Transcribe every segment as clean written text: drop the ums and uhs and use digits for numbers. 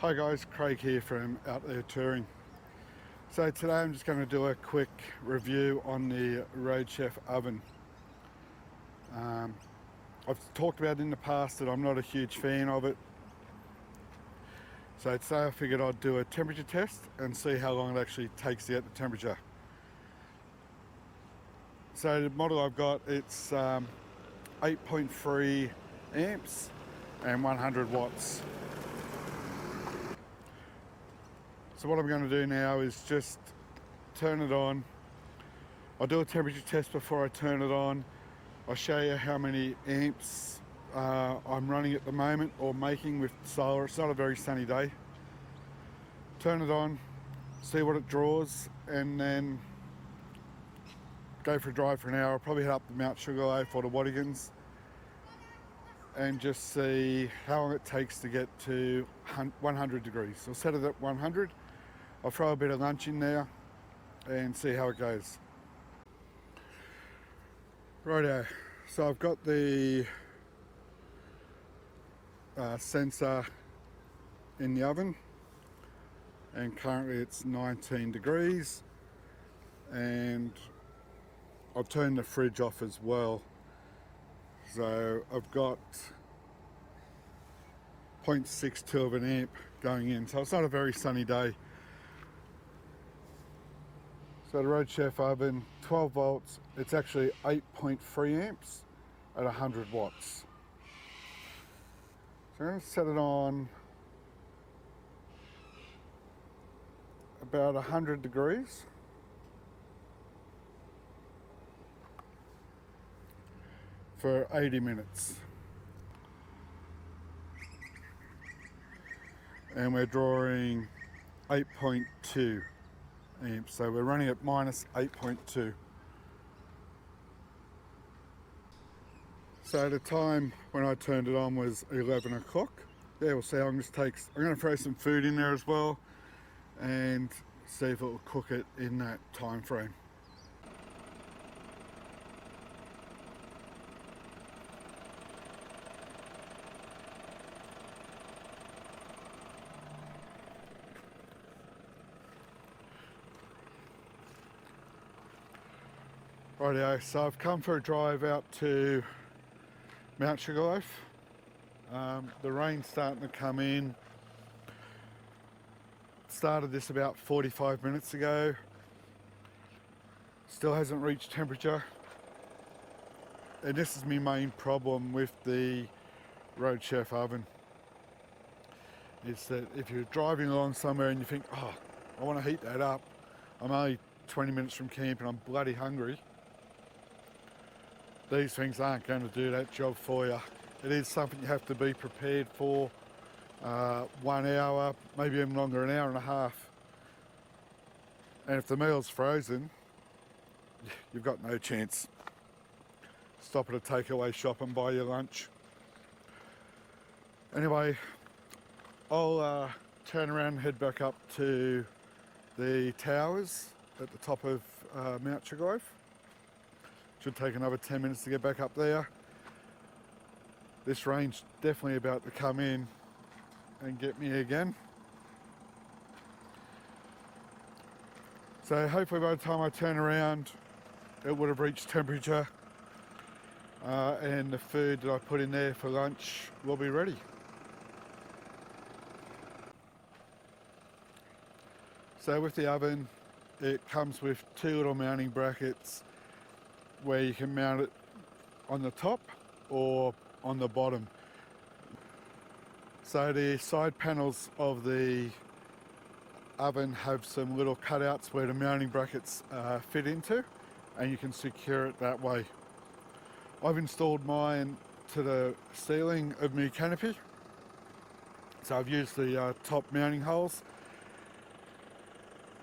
Hi guys, Craig here from Out There Touring. So today I'm just going to do a quick review on the Road Chef oven. I've talked about in the past that I'm not a huge fan of it. So today I figured I'd do a temperature test and see how long it actually takes to get the temperature. So the model I've got, it's 8.3 amps and 100 watts. So what I'm going to do now is just turn it on. I'll do a temperature test before I turn it on. I'll show you how many amps I'm running at the moment or making with solar. It's not a very sunny day. Turn it on, see what it draws, and then go for a drive for an hour. I'll probably head up the Mount Sugarloaf or the Wadigans and just see how long it takes to get to 100 degrees. I'll set it at 100. I'll throw a bit of lunch in there and see how it goes. Righto, so I've got the sensor in the oven and currently it's 19 degrees, and I've turned the fridge off as well. So I've got 0.62 of an amp going in, so it's not a very sunny day. So the Road Chef oven, 12 volts, it's actually 8.3 amps at 100 watts. So I'm going to set it on about 100 degrees. For 80 minutes. And we're drawing 8.2 amps, so we're running at minus 8.2. So the time when I turned it on was 11 o'clock. Yeah, we'll see how long this takes. I'm going to throw some food in there as well and see if it will cook it in that time frame. Rightio, so I've come for a drive out to Mount Sugarloaf. The rain's starting to come in. Started this about 45 minutes ago. Still hasn't reached temperature. And this is my main problem with the Road Chef oven. Is that if you're driving along somewhere and you think, oh, I want to heat that up. I'm only 20 minutes from camp and I'm bloody hungry. These things aren't going to do that job for you. It is something you have to be prepared for. 1 hour, maybe even longer, an hour and a half. And if the meal's frozen, you've got no chance. Stop at a takeaway shop and buy your lunch. Anyway, I'll turn around and head back up to the towers at the top of Mount Sugarloaf. Should take another 10 minutes to get back up there. This rain's definitely about to come in and get me again. So hopefully by the time I turn around, it would have reached temperature and the food that I put in there for lunch will be ready. So with the oven, it comes with two little mounting brackets where you can mount it on the top or on the bottom. So the side panels of the oven have some little cutouts where the mounting brackets fit into, and you can secure it that way. I've installed mine to the ceiling of my canopy, so I've used the top mounting holes.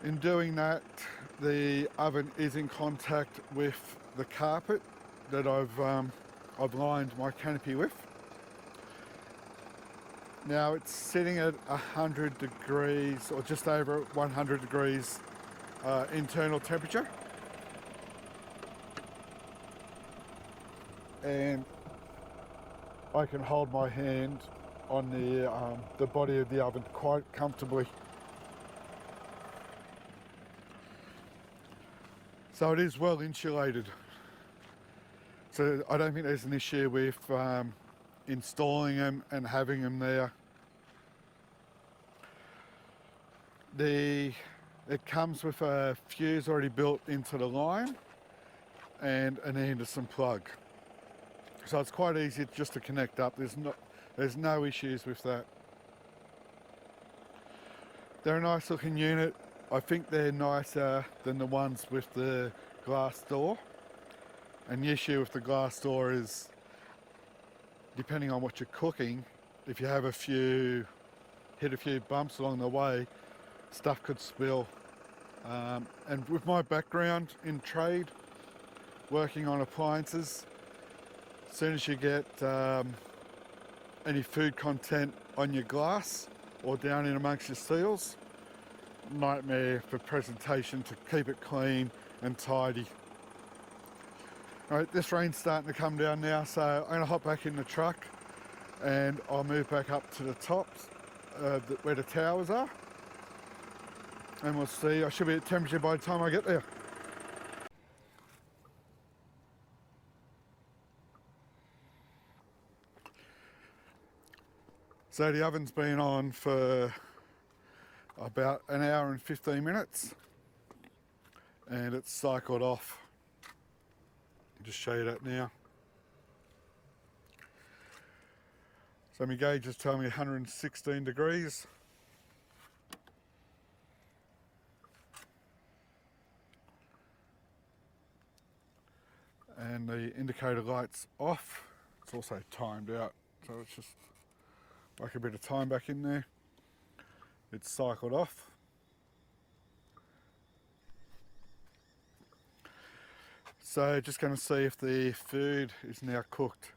In doing that, the oven is in contact with the carpet that I've lined my canopy with. Now it's sitting at 100 degrees or just over 100 degrees internal temperature, and I can hold my hand on the body of the oven quite comfortably. So it is well insulated. So I don't think there's an issue with installing them and having them there. It comes with a fuse already built into the line and an Anderson plug. So it's quite easy just to connect up. There's no issues with that. They're a nice looking unit. I think they're nicer than the ones with the glass door. And the issue with the glass door is, depending on what you're cooking, if you have hit a few bumps along the way, stuff could spill. And with my background in trade, working on appliances, as soon as you get any food content on your glass or down in amongst your seals, nightmare for presentation to keep it clean and tidy. Alright, this rain's starting to come down now, so I'm going to hop back in the truck and I'll move back up to the tops where the towers are, and we'll see. I should be at temperature by the time I get there. So the oven's been on for about an hour and 15 minutes and it's cycled off. I'll just show you that now. So my gauge is telling me 116 degrees. And the indicator light's off. It's also timed out, so it's just like a bit of time back in there. It's cycled off. So just going to see if the food is now cooked.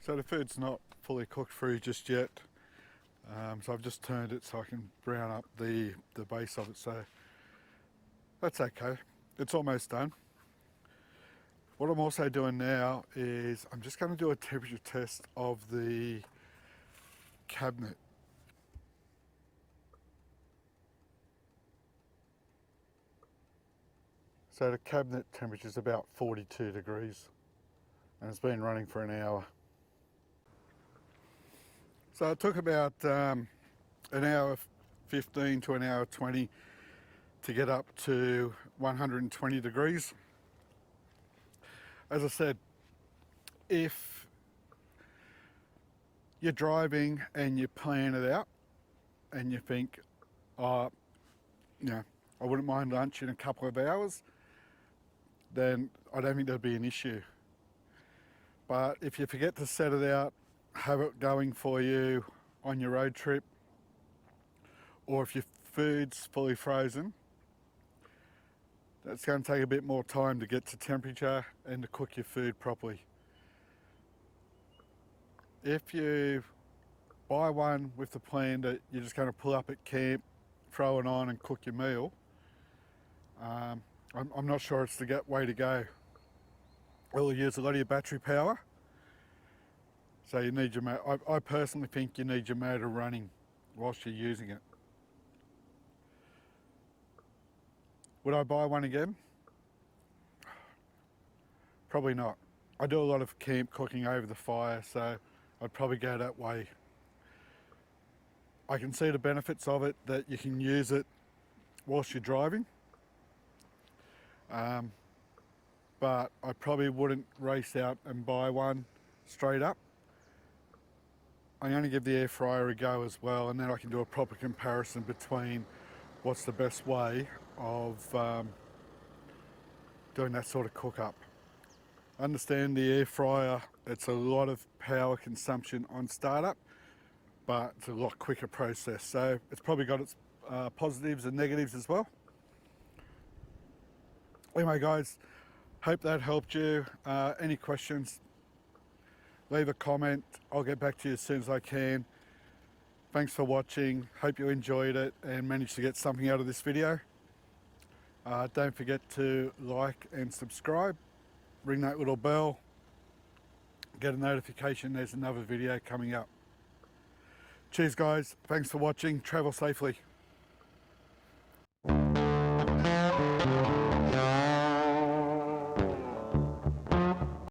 So the food's not fully cooked through just yet. So I've just turned it so I can brown up the base of it, so that's okay. It's almost done. What I'm also doing now is I'm just going to do a temperature test of the cabinet. So the cabinet temperature is about 42 degrees and it's been running for an hour. So it took about an hour 15 to an hour 20 to get up to 120 degrees. As I said, if you're driving and you plan it out and you think, oh, you know, I wouldn't mind lunch in a couple of hours, then I don't think there'd be an issue. But if you forget to set it out, have it going for you on your road trip, or if your food's fully frozen, that's going to take a bit more time to get to temperature and to cook your food properly. If you buy one with the plan that you're just going to pull up at camp, throw it on and cook your meal, I'm not sure it's the way to go. It will use a lot of your battery power. So you need your motor. I personally think you need your motor running whilst you're using it. Would I buy one again? Probably not. I do a lot of camp cooking over the fire, so I'd probably go that way. I can see the benefits of it, that you can use it whilst you're driving. But I probably wouldn't race out and buy one straight up. I'm going to give the air fryer a go as well, and then I can do a proper comparison between what's the best way of doing that sort of cook up. I understand the air fryer, it's a lot of power consumption on startup, but it's a lot quicker process, so it's probably got its positives and negatives as well. Anyway guys, hope that helped you. Any questions, leave a comment. I'll get back to you as soon as I can. Thanks for watching. Hope you enjoyed it and managed to get something out of this video. Don't forget to like and subscribe. Ring that little bell. Get a notification there's another video coming up. Cheers guys. Thanks for watching. Travel safely.